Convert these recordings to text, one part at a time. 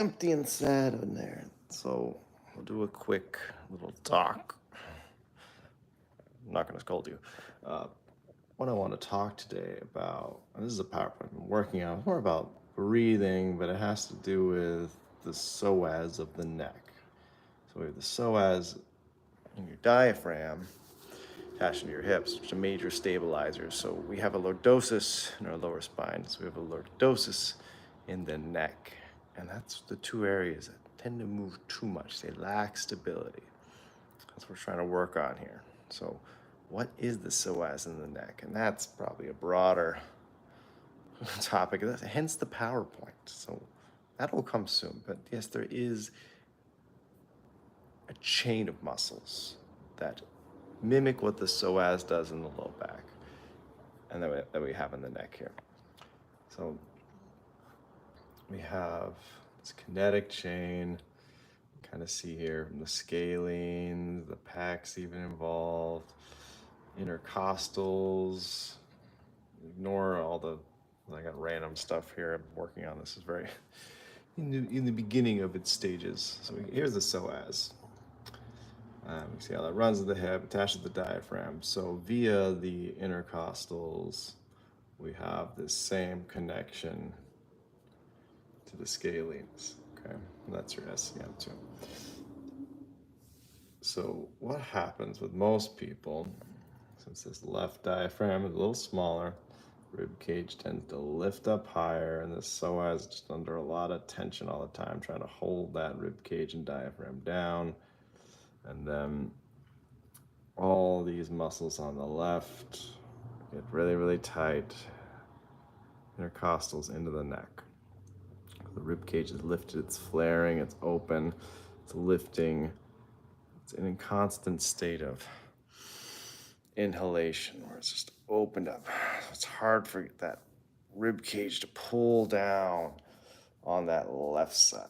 empty and sad in there. So we'll do a quick little talk. I'm not going to scold you. Uh, what I want to talk today about, and this is a PowerPoint I'm working on, more about breathing, but it has to do with the psoas of the neck. So we have the psoas in your diaphragm attached to your hips, which are major stabilizers. So we have a lordosis in our lower spine. So we have a lordosis in the neck. And that's the two areas that tend to move too much. They lack stability. That's what we're trying to work on here. So what is the psoas in the neck? And that's probably a broader topic, hence the PowerPoint. So that will come soon. But yes, there is a chain of muscles that mimic what the psoas does in the low back and that we have in the neck here. So we have this kinetic chain, kind of see here from the scalene, the pecs even involved, intercostals. Ignore all the, I got random stuff here. I'm working on this. Is very in the beginning of its stages. So here's the psoas. You see how that runs to the hip, attached to the diaphragm. So via the intercostals, we have this same connection to the scalenes. Okay, and that's your SCM too. So what happens with most people, since this left diaphragm is a little smaller, rib cage tends to lift up higher, and this psoas is just under a lot of tension all the time, trying to hold that rib cage and diaphragm down. And then all these muscles on the left get really, really tight, intercostals into the neck. The rib cage is lifted, it's flaring, it's open, it's lifting. It's in a constant state of inhalation where it's just opened up. So it's hard for that rib cage to pull down on that left side.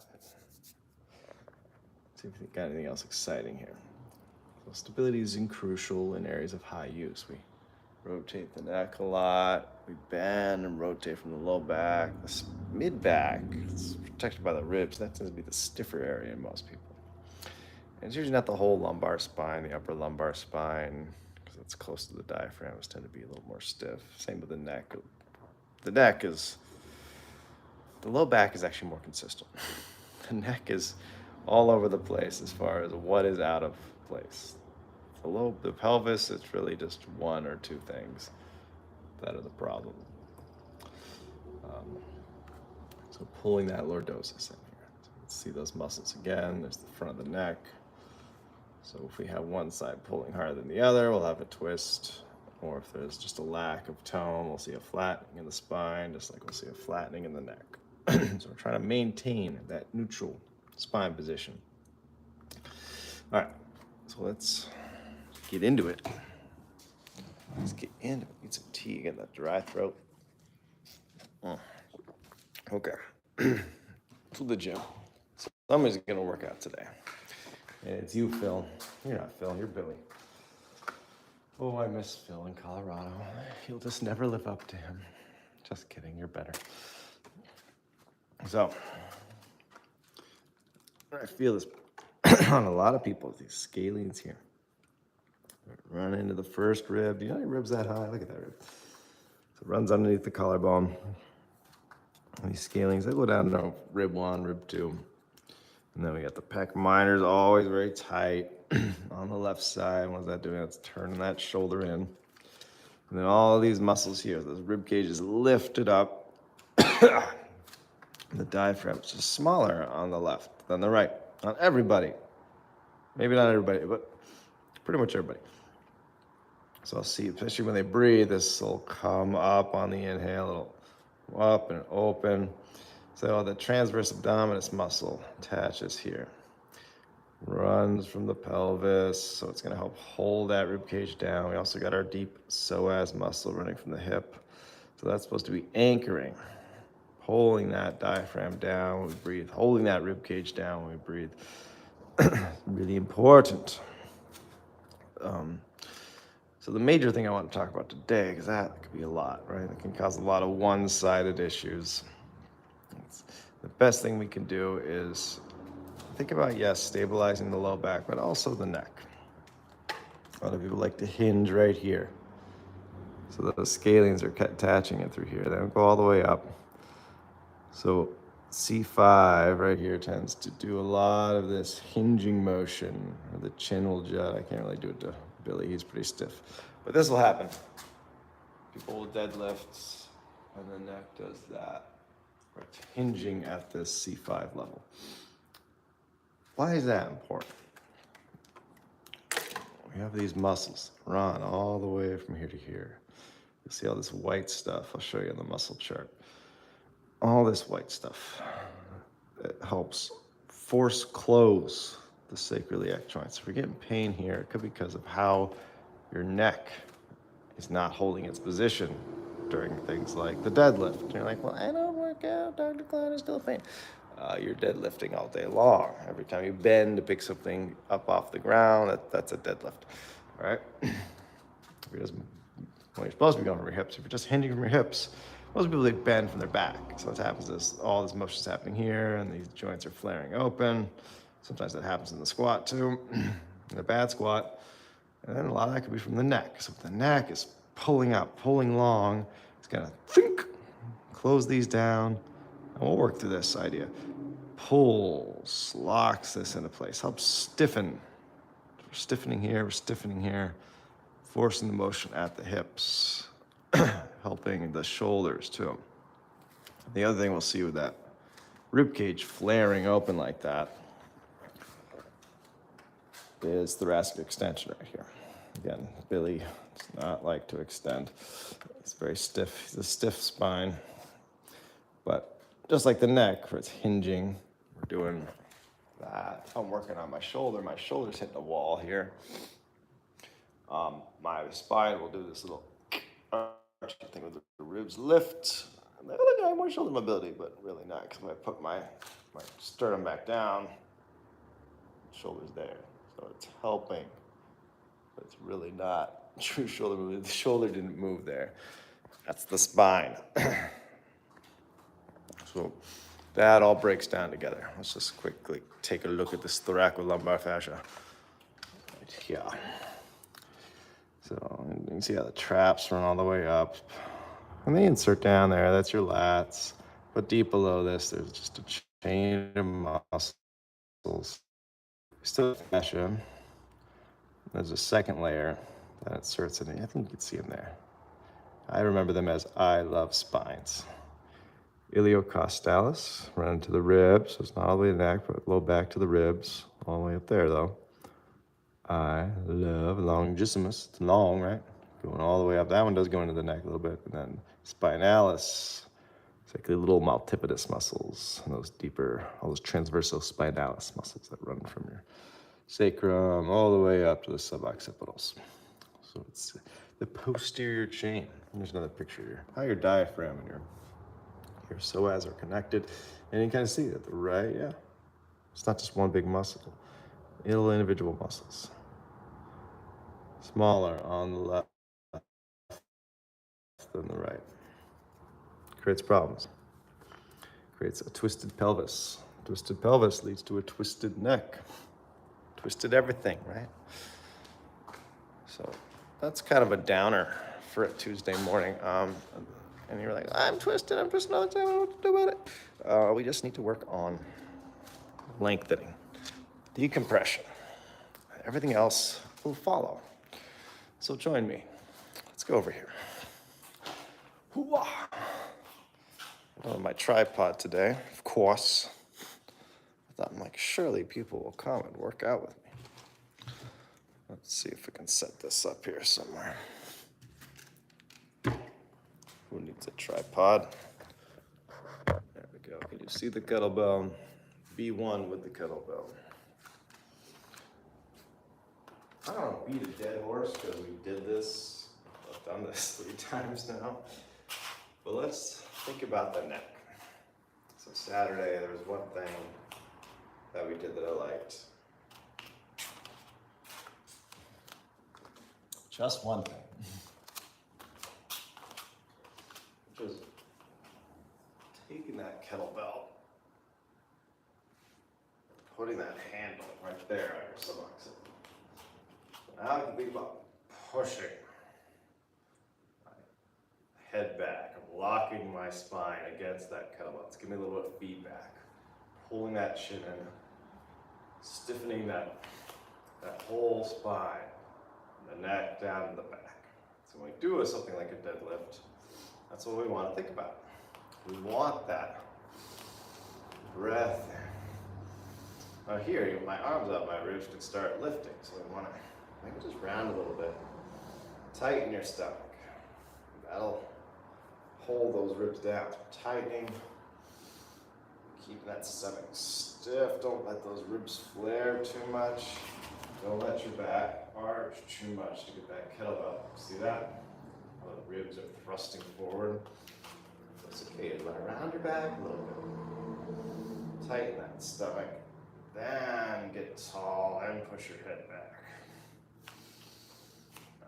See if we got anything else exciting here. So stability is crucial in areas of high use. We rotate the neck a lot. We bend and rotate from the low back. The mid back is protected by the ribs. That tends to be the stiffer area in most people. And it's usually not the whole lumbar spine, the upper lumbar spine, because it's close to the diaphragm. It's tend to be a little more stiff. Same with the neck. The neck is, the low back is actually more consistent. The neck is all over the place as far as what is out of place. The pelvis, it's really just one or two things that are the problem. So pulling that lordosis in here. So let's see those muscles again. There's the front of the neck. So if we have one side pulling harder than the other, we'll have a twist. Or if there's just a lack of tone, we'll see a flattening in the spine, just like we'll see a flattening in the neck. So we're trying to maintain that neutral spine position. All right, so let's get into it. Let's get into it. Need some tea, get that dry throat. Okay, to the gym. Somebody's gonna work out today. And it's you, Phil. You're not Phil, you're Billy. Oh, I miss Phil in Colorado. You'll just never live up to him. Just kidding, you're better. So, I feel this on a lot of people, these scalenes here. Run into the first rib. Do you know your rib's that high? Look at that rib. So it runs underneath the collarbone. And these scalenes, they go down to rib 1, rib 2. And then we got the pec minors, always very tight on the left side. What is that doing? It's turning that shoulder in. And then all these muscles here, those rib cages lifted up. The diaphragm is just smaller on the left than the right. On everybody. Maybe not everybody, but pretty much everybody. So I'll see, especially when they breathe, this will come up on the inhale, it'll up and open. So the transverse abdominis muscle attaches here. Runs from the pelvis, so it's gonna help hold that rib cage down. We also got our deep psoas muscle running from the hip. So that's supposed to be anchoring, pulling that diaphragm down when we breathe, holding that rib cage down when we breathe. Really important. So the major thing I want to talk about today, because that could be a lot, right? It can cause a lot of one-sided issues. The best thing we can do is think about, yes, stabilizing the low back, but also the neck. A lot of people like to hinge right here. So the scalenes are attaching it through here. They don't go all the way up. So C5 right here tends to do a lot of this hinging motion. Or the chin will jut. I can't really do it to Billy. He's pretty stiff. But this will happen. People will deadlift, and the neck does that. It's hinging at this C5 level. Why is that important? We have these muscles run all the way from here to here. You'll see all this white stuff. I'll show you on the muscle chart. All this white stuff that helps force close the sacroiliac joints. If you're getting pain here, it could be because of how your neck is not holding its position during things like the deadlift. And you're like, well, I don't work out, Dr. Klein, is still a pain. You're deadlifting all day long. Every time you bend to pick something up off the ground, that's a deadlift, all right? When you're supposed to be going from your hips, if you're just hinging from your hips, most people, they bend from their back. So what happens is all this motion's happening here, and these joints are flaring open. Sometimes that happens in the squat too, in a bad squat. And then a lot of that could be from the neck. So if the neck is pulling up, pulling long, it's gonna think, close these down, and we'll work through this idea. Pulls, locks this into place, helps stiffen. We're stiffening here, we're stiffening here, forcing the motion at the hips, helping the shoulders too. The other thing we'll see with that rib cage flaring open like that is thoracic extension right here. Again, Billy does not like to extend. It's very stiff. He's a stiff spine. But just like the neck, where it's hinging, we're doing that. I'm working on my shoulder. My shoulder's hitting the wall here. My spine will do this little thing with the ribs lift. And then I have more shoulder mobility, but really not, because when I put my sternum back down, shoulder's there. So it's helping, but it's really not true shoulder movement. The shoulder didn't move there. That's the spine. So that all breaks down together. Let's just quickly take a look at this thoracolumbar fascia right here. So you can see how the traps run all the way up. And they insert down there, that's your lats. But deep below this, there's just a chain of muscles. Still fascia. There's a second layer that inserts in it. I think you can see them there. I remember them as I love spines. Iliocostalis, run to the ribs, so it's not all the way to the neck, but low back to the ribs, all the way up there though. I love longissimus, it's long, right? Going all the way up. That one does go into the neck a little bit. And then spinalis, it's like the little multifidus muscles, and those deeper, all those transverso spinalis muscles that run from your sacrum all the way up to the suboccipitals. So it's the posterior chain. There's another picture here. How your diaphragm and your psoas are connected. And you can kind of see that the right, yeah. It's not just one big muscle. Little individual muscles. Smaller on the left than the right. Creates problems. Creates a twisted pelvis. Twisted pelvis leads to a twisted neck. Twisted everything, right? So that's kind of a downer for a Tuesday morning. And you're like, I'm twisted all the time, I don't know what to do about it. We just need to work on lengthening, decompression. Everything else will follow. So join me. Let's go over here. Hoo-wah. On my tripod today, of course. I thought, I'm like, surely people will come and work out with me. Let's see if we can set this up here somewhere. Who needs a tripod? There we go. Can you see the kettlebell? B1 with the kettlebell. I don't want to beat a dead horse because we did this. I've done this 3 times now. But let's think about the neck. So Saturday, there was one thing that we did that I liked. Just one thing. Which was taking that kettlebell putting that handle right there on your stomach. So now I can think about pushing my head back. I'm locking my spine against that kettlebell. It's giving me a little bit of feedback. Pulling that chin in, stiffening that whole spine, the neck down to the back. So when we do something like a deadlift, that's what we want to think about. We want that breath there. Now here, my arms up, my ribs could start lifting. So we want to maybe just round a little bit. Tighten your stomach. That'll hold those ribs down. Tightening. Keep that stomach stiff. Don't let those ribs flare too much. Don't let your back arch too much to get that kettlebell. See that? How the ribs are thrusting forward. It's okay to round your back a little bit. Tighten that stomach. Then get tall and push your head back.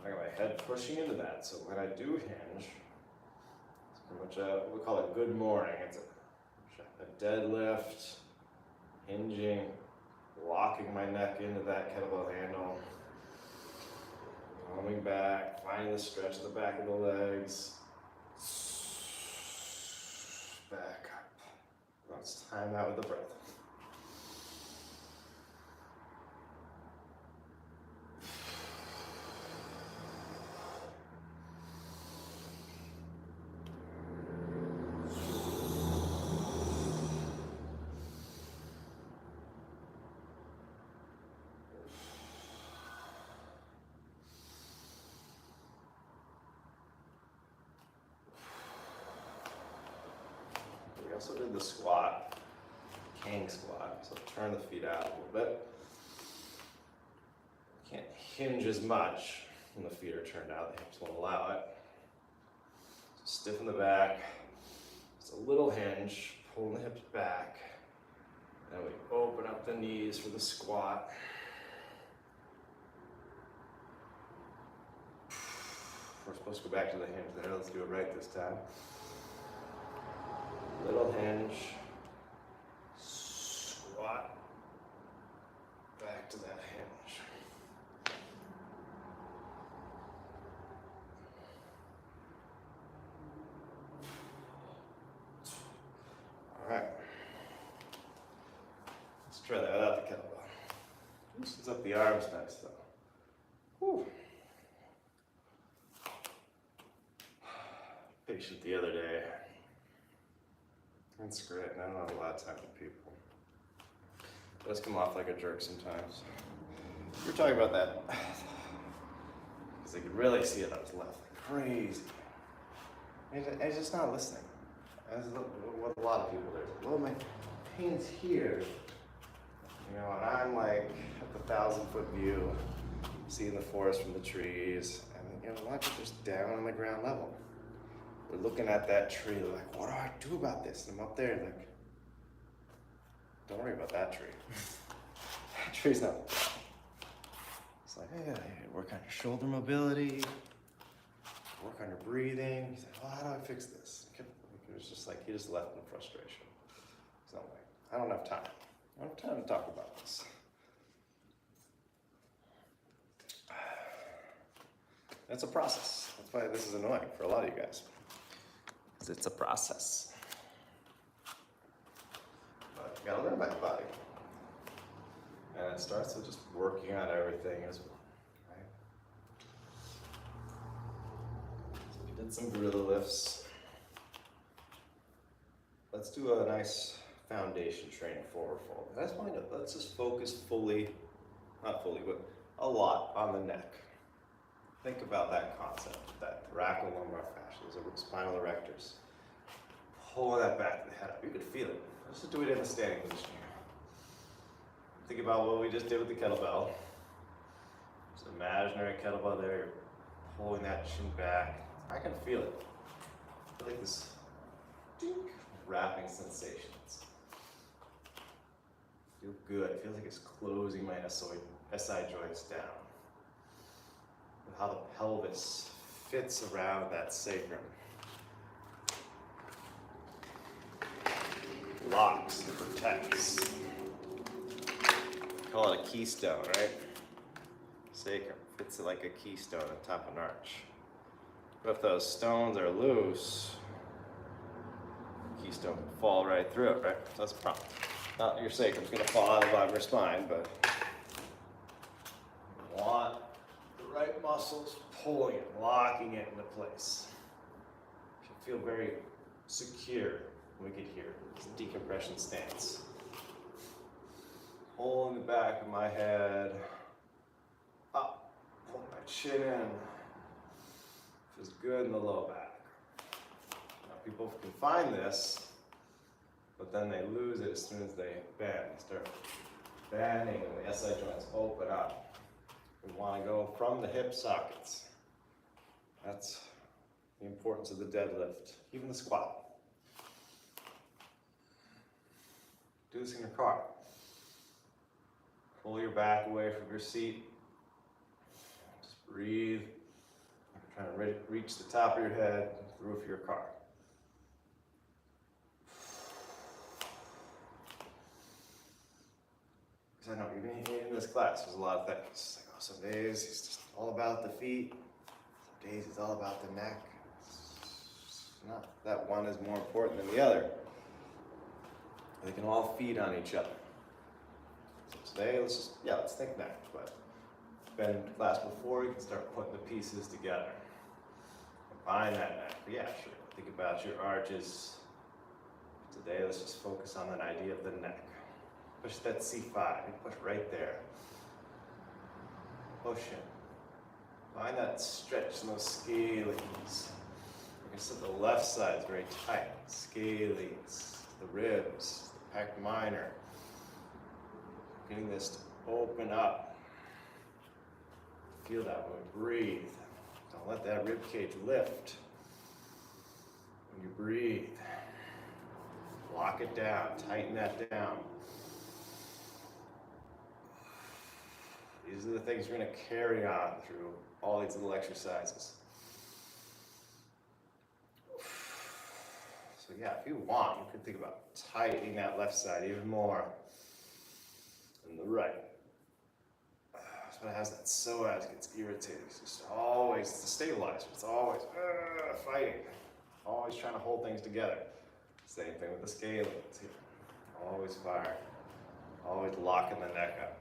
I got my head pushing into that, so when I do hinge, it's pretty much we call it good morning. It's a deadlift, hinging, locking my neck into that kettlebell handle, coming back, finding the stretch of the back of the legs, back up. Let's time that with the breath. We also did the squat, king squat, so turn the feet out a little bit. Can't hinge as much when the feet are turned out, the hips won't allow it. So stiffen the back, just a little hinge, pulling the hips back. Then we open up the knees for the squat. We're supposed to go back to the hinge there, let's do it right this time. Little hinge, squat, back to that hinge. All right, let's try that without the kettlebell. Loosens up the arms nice though. Whew. Patient the other day. That's great, I don't have a lot of time with people. It does come off like a jerk sometimes. You're talking about that, because I could really see it on his left, like crazy. He's just not listening. That's what a lot of people do. Well, my pain's here, you know, and I'm like at the 1,000-foot view, seeing the forest from the trees, and you know, a lot of people just down on the ground level. They're looking at that tree, they're like, what do I do about this? And I'm up there like, don't worry about that tree. That tree's not. It's like, hey, work on your shoulder mobility, work on your breathing. He's like, well, how do I fix this? It was just like, he just left in frustration. So I'm like, I don't have time. I don't have time to talk about this. It's a process. That's why this is annoying for a lot of you guys. It's a process. But you gotta learn about your body. And it starts with just working on everything as well, right? So we did some gorilla lifts. Let's do a nice foundation training forward fold. And that's fine. Let's just focus fully, not fully, but a lot on the neck. Think about that concept, that thoracolumbar fascia, those are spinal erectors. Pull that back of the head up. You could feel it. Let's just do it in a standing position here. Think about what we just did with the kettlebell. Just imaginary kettlebell there. You're pulling that chin back. I can feel it. I feel like this wrapping sensations. Feel good. It feels like it's closing my SI joints down. How the pelvis fits around that sacrum. Locks and protects. call it a keystone, right? Sacrum fits it like a keystone on top of an arch. But if those stones are loose, the keystone can fall right through it, right? So that's a problem. Not your sacrum's gonna fall out of the bottom of your spine, but you want the right muscles pulling it, locking it into place. You should feel very secure when we get here. It's a decompression stance. Pulling the back of my head up, pull my chin in. Feels good in the low back. Now people can find this, but then they lose it as soon as they bend. They start bending and the SI joints open up. We want to go from the hip sockets. That's the importance of the deadlift, even the squat. Do this in your car. Pull your back away from your seat. Just breathe. You're trying to reach the top of your head, the roof of your car. Because I know, even in this class, there's a lot of things. Like, oh, some days it's just all about the feet. Some days it's all about the neck. It's not that one is more important than the other. They can all feed on each other. So today, let's think neck. But been in class before, you can start putting the pieces together. Combine that neck. Yeah, sure. Think about your arches. Today, let's just focus on that idea of the neck. Push that C5. You push right there. Push in. Find that stretch in those scalenes. Like I said, the left side is very tight. Scalenes, the ribs, the pec minor. Getting this to open up. Feel that when we breathe. Don't let that rib cage lift. When you breathe, lock it down, tighten that down. These are the things you're going to carry on through all these little exercises. So yeah, if you want, you could think about tightening that left side even more than the right. That's what has that psoas gets irritated. It's just always the stabilizer. It's always fighting, always trying to hold things together. Same thing with the scalene. Always fire, always locking the neck up.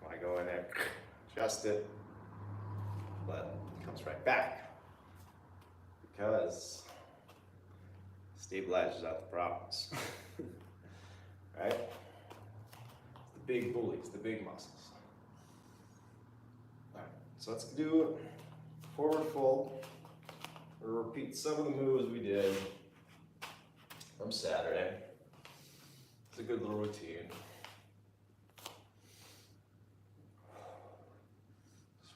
I go in there, adjust it, but it comes right back because stabilizers out the problems. Right? It's the big bullies, the big muscles. All right, so let's do forward fold. We'll repeat some of the moves we did from Saturday. It's a good little routine.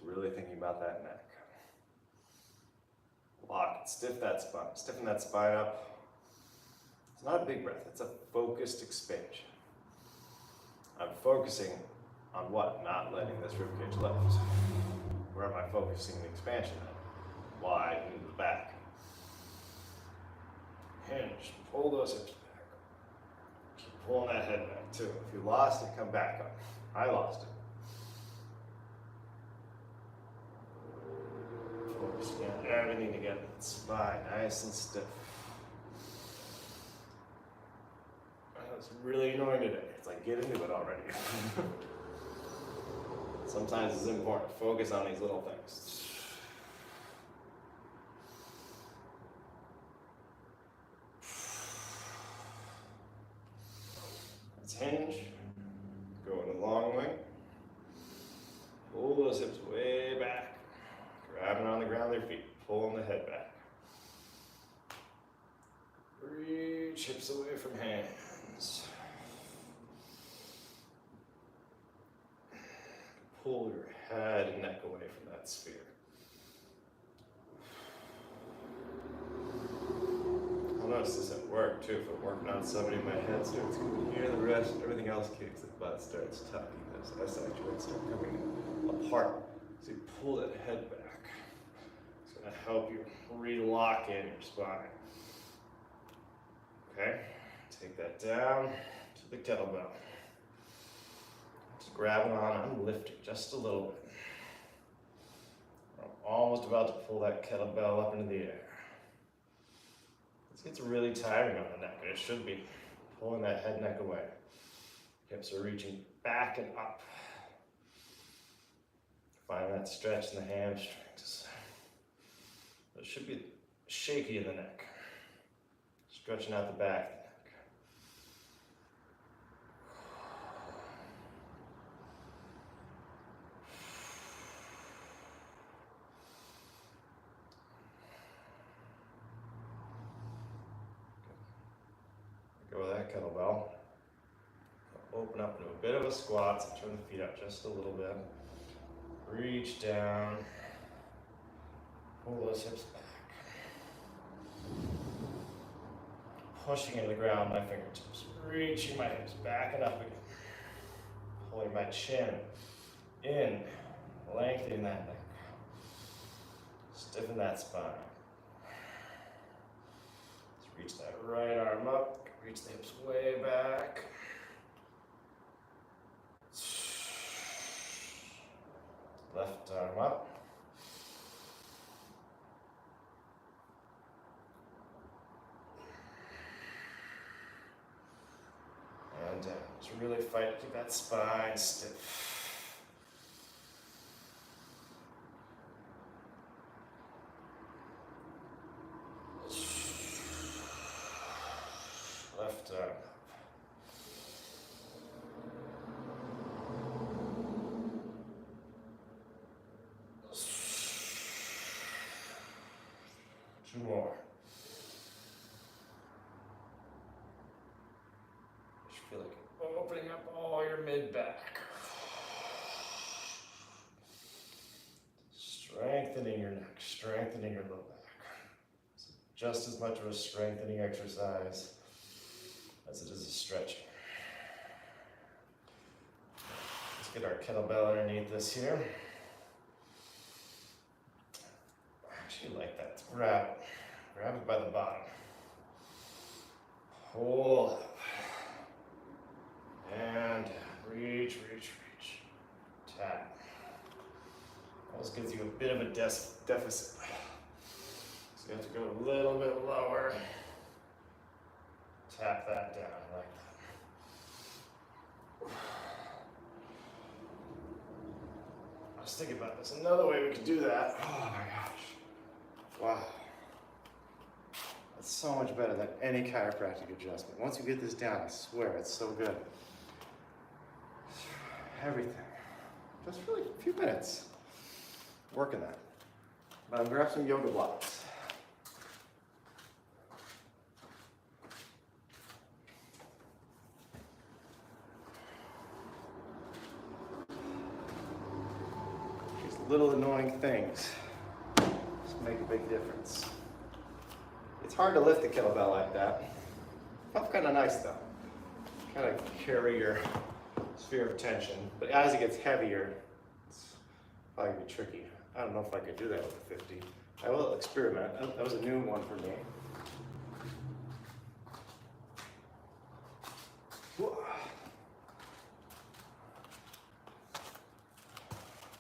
Really thinking about that neck. Lock it, stiffen that spine up. It's not a big breath, it's a focused expansion. I'm focusing on what? Not letting this ribcage lift. Where am I focusing the expansion at? Wide into the back. Hinge, pull those hips back. Keep pulling that head back too. If you lost it, come back up. I lost it. Focusing on everything together. Spine nice and stiff. It's really annoying today. It's like, get into it already. Sometimes it's important to focus on these little things. Let's hinge. Go in the long way. Pull those hips way back. Grabbing on the ground with their feet, pulling the head back. Reach hips away from hands. Pull your head and neck away from that sphere. I'll notice this at work too. If I'm working on somebody, my head starts coming here, the rest, everything else kicks, the butt starts tucking, those SI joints start coming apart. So you pull that head back. It's going to help you re-lock in your spine. Okay, take that down to the kettlebell. Just grabbing on, I'm lifting just a little bit. I'm almost about to pull that kettlebell up into the air. This gets really tiring on the neck, and it should be. Pulling that head neck away. Hips are reaching back and up. Find that stretch in the hamstrings. It should be shaky in the neck. Stretching out the back of the neck. Go with that kettlebell. Open up into a bit of a squat, so turn the feet up just a little bit. Reach down. Pull those hips back. Pushing into the ground, my fingertips. Reaching my hips back and up again. Pulling my chin in, lengthening that neck. Stiffen that spine. Let's reach that right arm up. Reach the hips way back. Left arm up. And down. Just really fight to keep that spine stiff. Left arm up. 2 more. Just feel like opening up all your mid-back. Strengthening your neck, strengthening your low back. It's just as much of a strengthening exercise as it is a stretching. Let's get our kettlebell underneath this here. I actually like that. Grab it by the bottom. Pull up. And reach. Tap. Always gives you a bit of a deficit. So you have to go a little bit lower. Tap that down like that. I was thinking about this. Another way we could do that. Oh my gosh. Wow. That's so much better than any chiropractic adjustment. Once you get this down, I swear, it's so good. Everything. Just really a few minutes working that. Now grab some yoga blocks. These little annoying things just make a big difference. It's hard to lift the kettlebell like that. Felt kind of nice though. Kind of carry your sphere of tension, but as it gets heavier, it's probably gonna be tricky. I don't know if I could do that with a 50. I will experiment. That was a new one for me.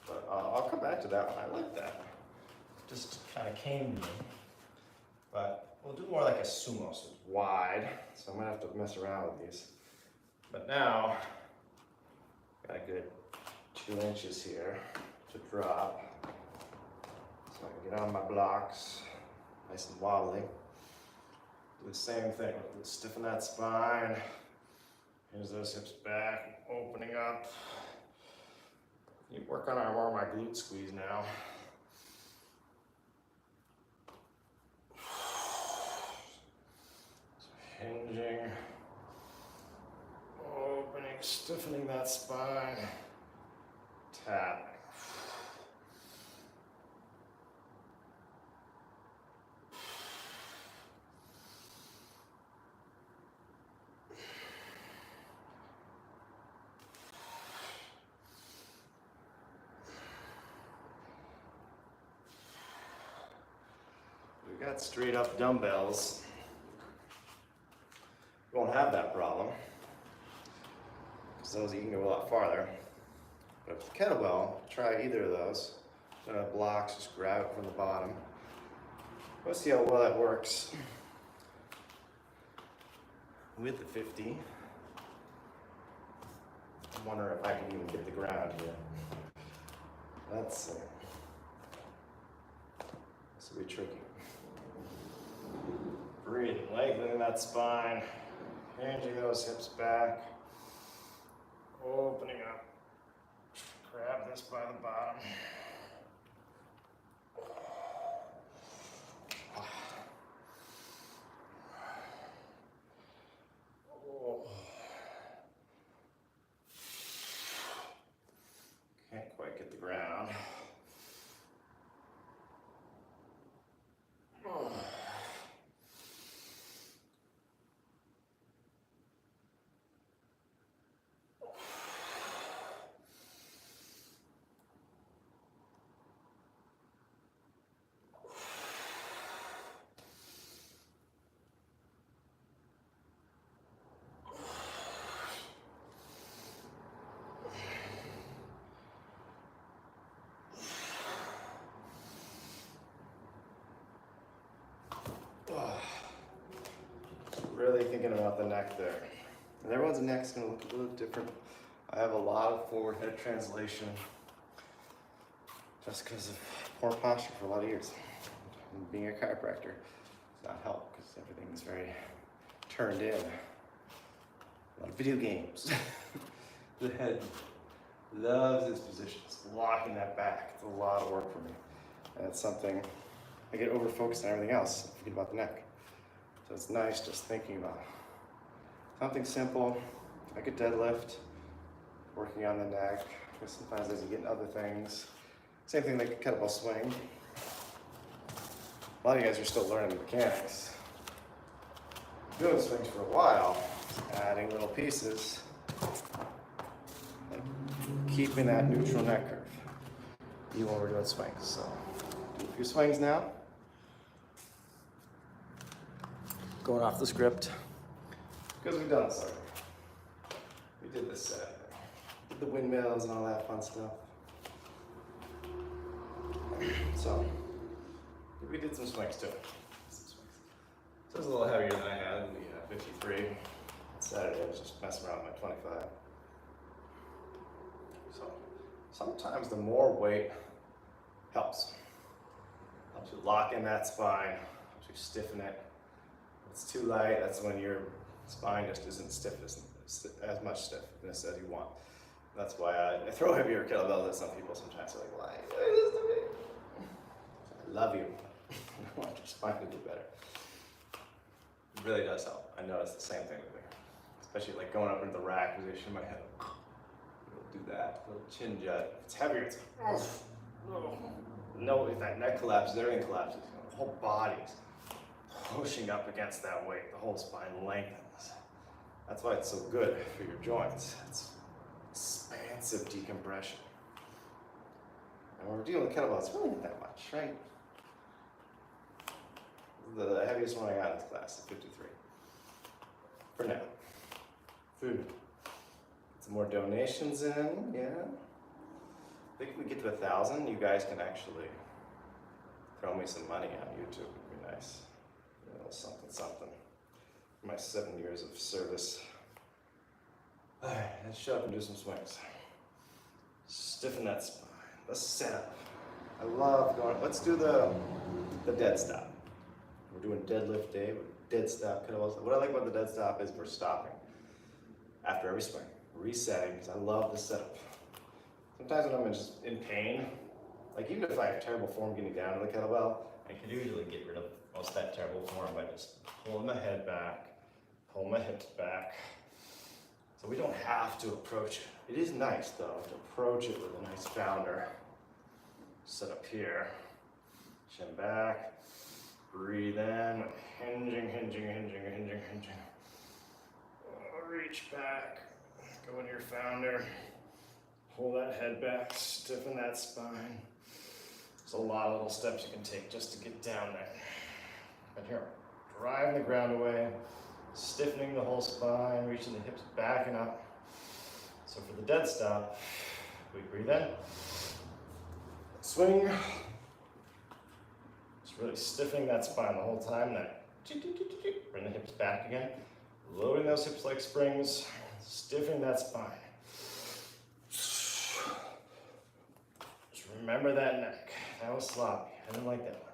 But I'll come back to that one. I like that. Just kind of came to me. But we'll do more like a sumo, so it's wide. So I'm gonna have to mess around with these. But now, got a good 2 inches here to drop. So I can get on my blocks, nice and wobbly. Do the same thing, stiffen that spine. Here's those hips back, opening up. You work on more of my glute squeeze now. Hinging, opening, stiffening that spine, tapping. We got straight up dumbbells. You won't have that problem because those you can go a lot farther. But with the kettlebell, try either of those. Don't have blocks, just grab it from the bottom. Let's see how well that works. With the 50, I wonder if I can even get the ground here. Let's see. This will be tricky. Breathing, lengthening that spine, hinging those hips back, opening up. Grab this by the bottom. Can't quite get the ground. Really thinking about the neck there. And everyone's neck's gonna look a little different. I have a lot of forward head translation just because of poor posture for a lot of years. And being a chiropractor does not help because everything is very turned in. A lot of video games. The head loves its positions, locking that back. It's a lot of work for me. And it's something I get over focused on everything else, forget about the neck. So it's nice just thinking about something simple, like a deadlift, working on the neck, because sometimes as you get into other things, same thing like a kettlebell swing. A lot of you guys are still learning the mechanics. Doing swings for a while, adding little pieces, like keeping that neutral neck curve. Even when we're doing swings, so do a few swings now. Going off the script, because we've done this already. We did this Saturday. Did the windmills and all that fun stuff. So, we did some swings too. So it was a little heavier than I had in the 53. Saturday I was just messing around with my 25. So, sometimes the more weight helps. Helps you lock in that spine, helps you stiffen it. It's too light, that's when your spine just isn't as much stiffness as you want. That's why I throw heavier kettlebells at some people sometimes. They're like, why do this to me? I love you. I want your spine to do better. It really does help. I notice the same thing with me. Especially like going up into the rack position, my head will do that. Little chin jut. If it's heavier, it's no, if that neck collapses, everything collapses. The whole body's pushing up against that weight, the whole spine lengthens. That's why it's so good for your joints. It's expansive decompression. And when we're dealing with kettlebells, it's really not that much, right? The heaviest one I got in this class is 53. For now. Food. Get some more donations in, yeah. I think if we get to 1,000, you guys can actually throw me some money on YouTube. It'd be nice. You know, something. For my 7 years of service. All right, let's shut up and do some swings. Stiffen that spine. Let's set up. I love going, let's do the dead stop. We're doing deadlift day, dead stop kettlebells. What I like about the dead stop is we're stopping after every swing, resetting, because I love the setup. Sometimes when I'm just in pain, like even if I have terrible form getting down to the kettlebell, I can usually get rid of most of that terrible form by just pulling my head back, pulling my hips back. So we don't have to approach it. It is nice though to approach it with a nice founder. Sit up here, chin back, breathe in, hinging. Reach back, go into your founder, pull that head back, stiffen that spine. There's a lot of little steps you can take just to get down there. And here, driving the ground away, stiffening the whole spine, reaching the hips back and up. So for the dead stop, We breathe in. Swing. Just really stiffening that spine the whole time. Then bring the hips back again. Loading those hips like springs. Stiffening that spine. Just remember that neck. That was sloppy. I didn't like that one.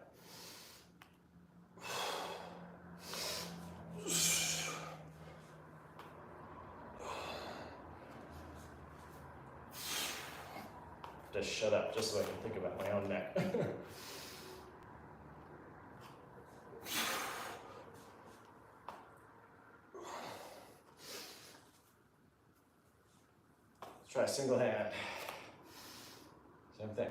Just shut up, just so I can think about my own neck. Let's try single hand. Same thing.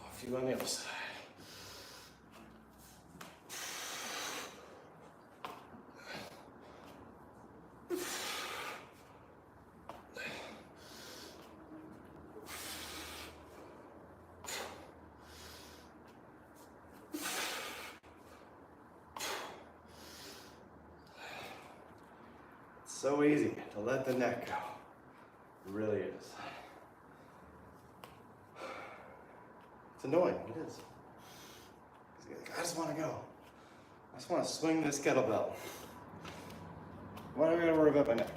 A few on the other side. So easy to let the neck go. It really is. It's annoying, it is. I just want to go. I just want to swing this kettlebell. Why do I gotta worry about my neck?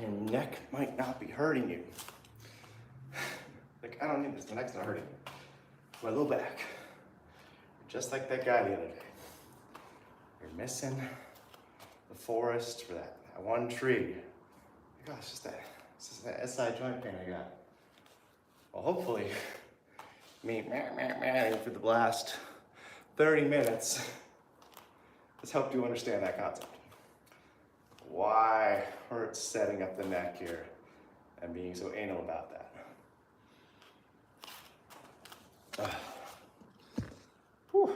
Your neck might not be hurting you. Like, I don't need this, my neck's not hurting. My low back. Just like that guy the other day. You're missing the forest for that one tree. Gosh, it's just that SI joint pain I got. Well, hopefully, me for the last 30 minutes has helped you understand that concept. Why we're setting up the neck here and being so anal about that. Whew.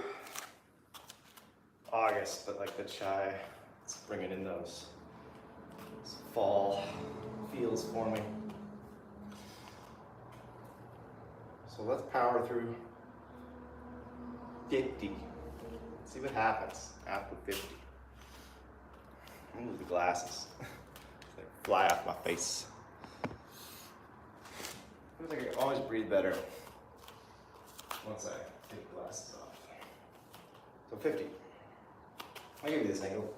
August, but like the chai, it's bringing in those fall feels for me. So let's power through 50. See what happens after 50. Move the glasses. They fly off my face. Feels like I can always breathe better once I take the glasses off. So 50. I'll give you this angle.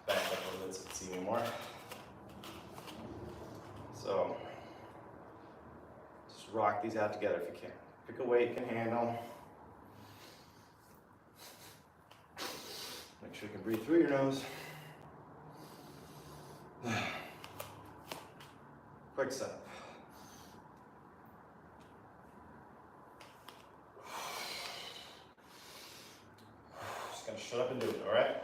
Back up a little bit so you can see me more. So just rock these out together if you can. Pick a weight you can handle. Make sure you can breathe through your nose. Quick setup. Just gonna shut up and do it, all right?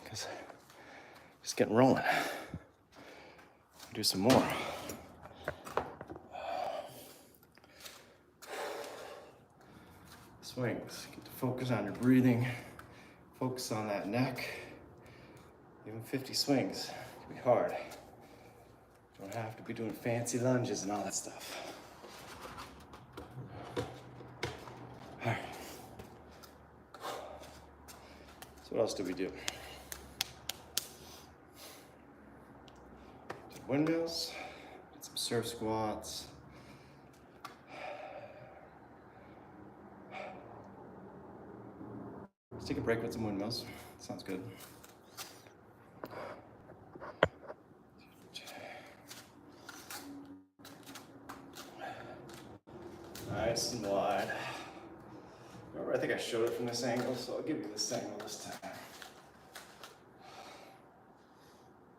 Because just getting rolling. Do some more. Swings. Get to focus on your breathing. Focus on that neck. Even 50 swings can be hard. You don't have to be doing fancy lunges and all that stuff. All right. So what else do we do? Did windmills. Did some surf squats. Let's take a break with some windmills. Sounds good. Nice and wide. Remember, I think I showed it from this angle, so I'll give you this angle this time.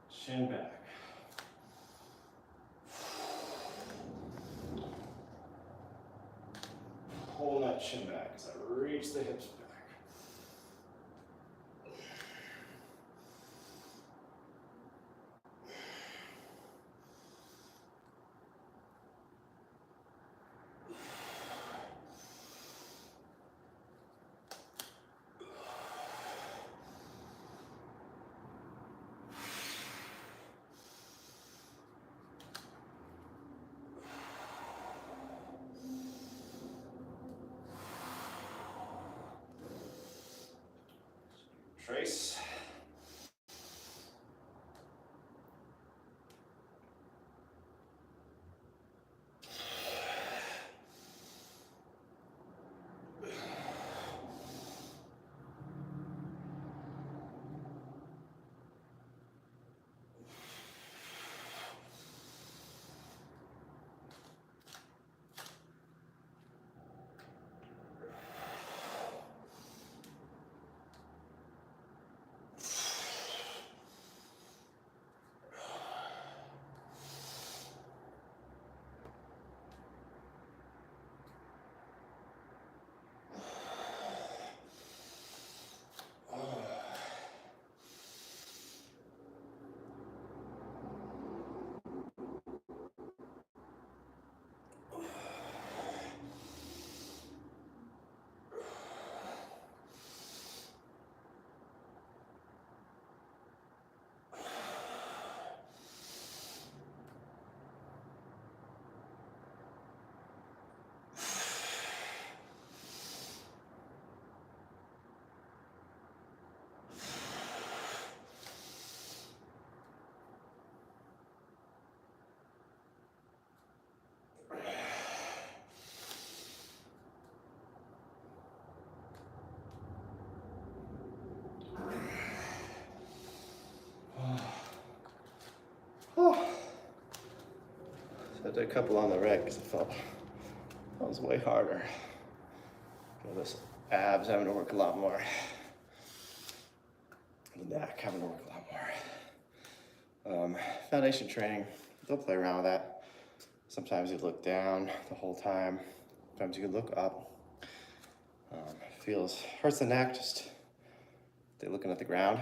Chin back. Hold that chin back as I reach the hips back. Trace. Oh. So I did a couple on the reg because I felt that was way harder. This abs having to work a lot more. The neck having to work a lot more. Foundation training, don't play around with that. Sometimes you look down the whole time. Sometimes you can look up. Hurts the neck, just stay looking at the ground.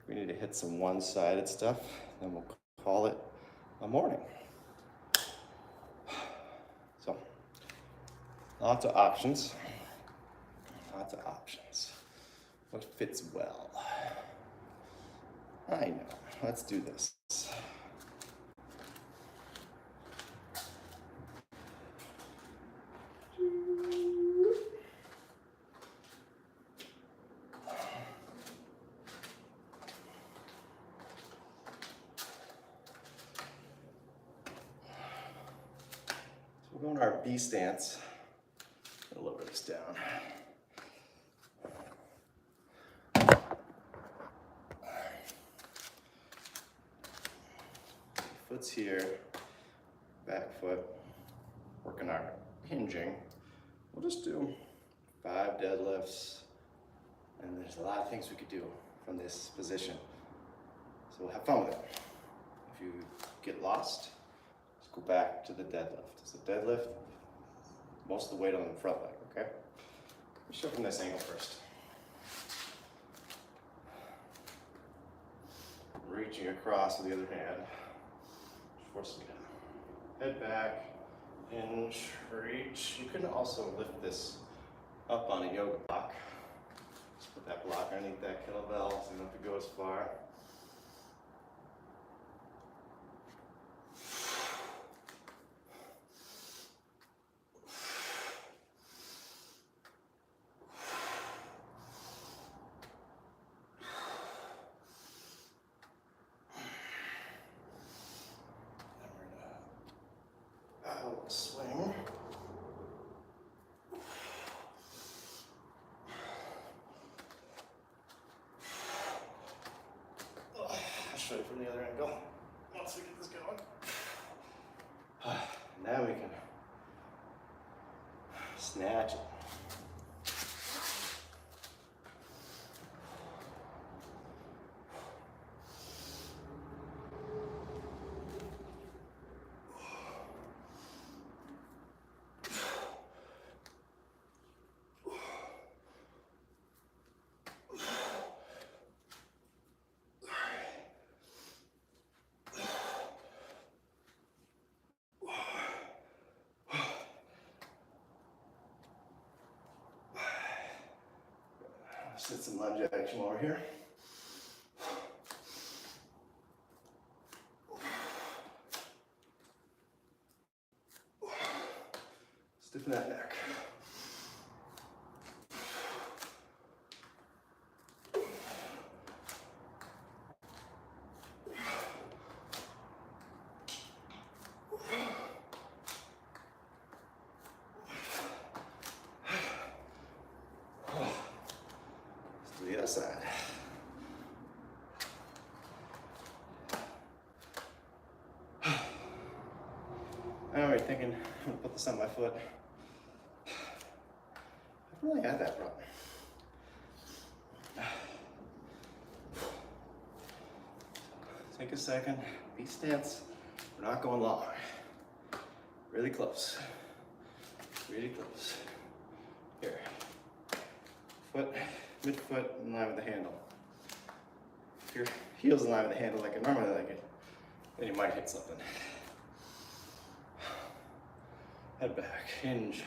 We need to hit some one-sided stuff, then we'll call it a morning. So, lots of options. Lots of options. What fits well? I know. Let's do this. We're going to our B stance. I'll lower this down. Foot's here, back foot, working our hinging. We'll just do 5 deadlifts, and there's a lot of things we could do from this position. So we'll have fun with it. If you get lost, just go back to the deadlift. It's a deadlift, most of the weight on the front leg, okay? Let's show from this angle first. Reaching across with the other hand. Force it down. Head back, hinge, reach. You can also lift this up on a yoga block. Just put that block underneath that kettlebell so you don't have to go as far. Swing. I'll show you from the other angle once we get this going. Now we can snatch it. Let's hit some lunge action over here. Let's do Stiffen that neck. Let's do the other side. I know you're thinking, I'm gonna put this on my foot. I've really had that problem. Take a second, be stance. We're not going long. Really close. Really close. Here. Foot, midfoot in line with the handle. If your heel's in line with the handle like I normally like it, then you might hit something. Head back, hinge.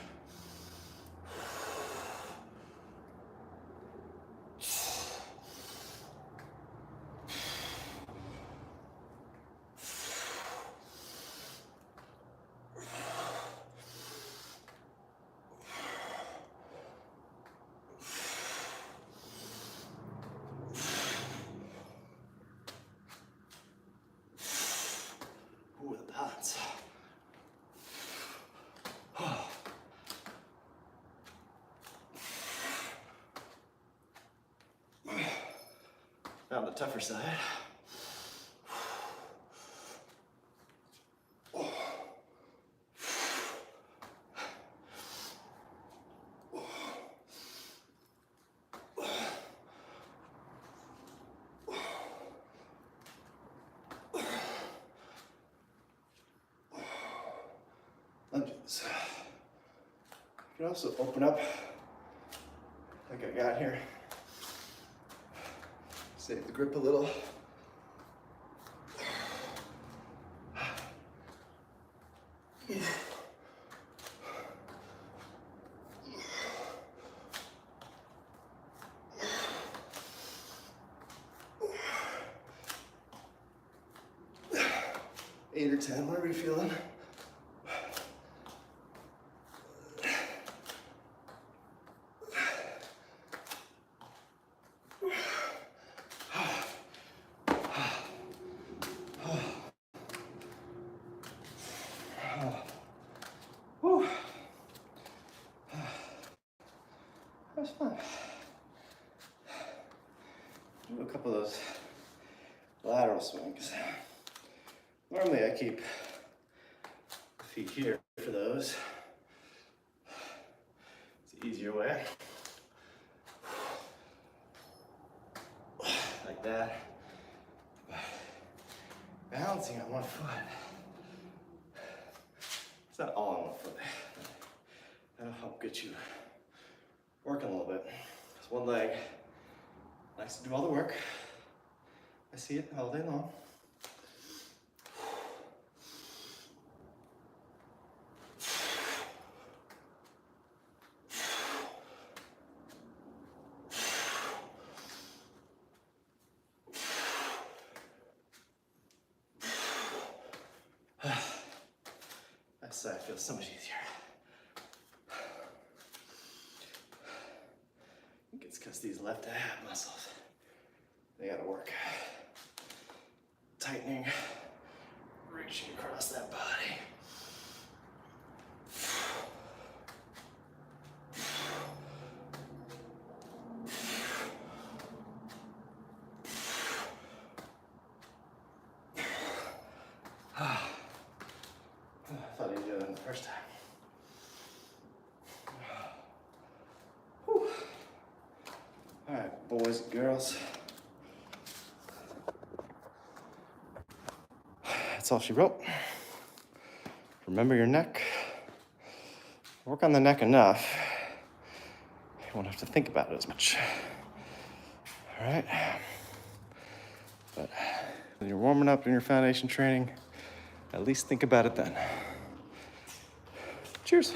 Ooh, the balance. Now on the tougher side. Lunges. You can also open up like I got here. Save the grip a little. Eight or 10, whatever you're feeling. Whew. That was fun. Do a couple of those lateral swings. Normally I keep the feet here for those. It's the easier way. Like that. Balancing on one foot. It's not all on one foot. That'll help get you working a little bit. Because one leg likes to do all the work. I see it all day long. That side feels so much easier. I think it's because these left ab muscles, they gotta work. Tightening, reaching across that body. I thought he did it the first time. Whew. All right, boys and girls. That's all she wrote. Remember your neck. Work on the neck enough. You won't have to think about it as much. All right? But when you're warming up in your foundation training, at least think about it then. Cheers.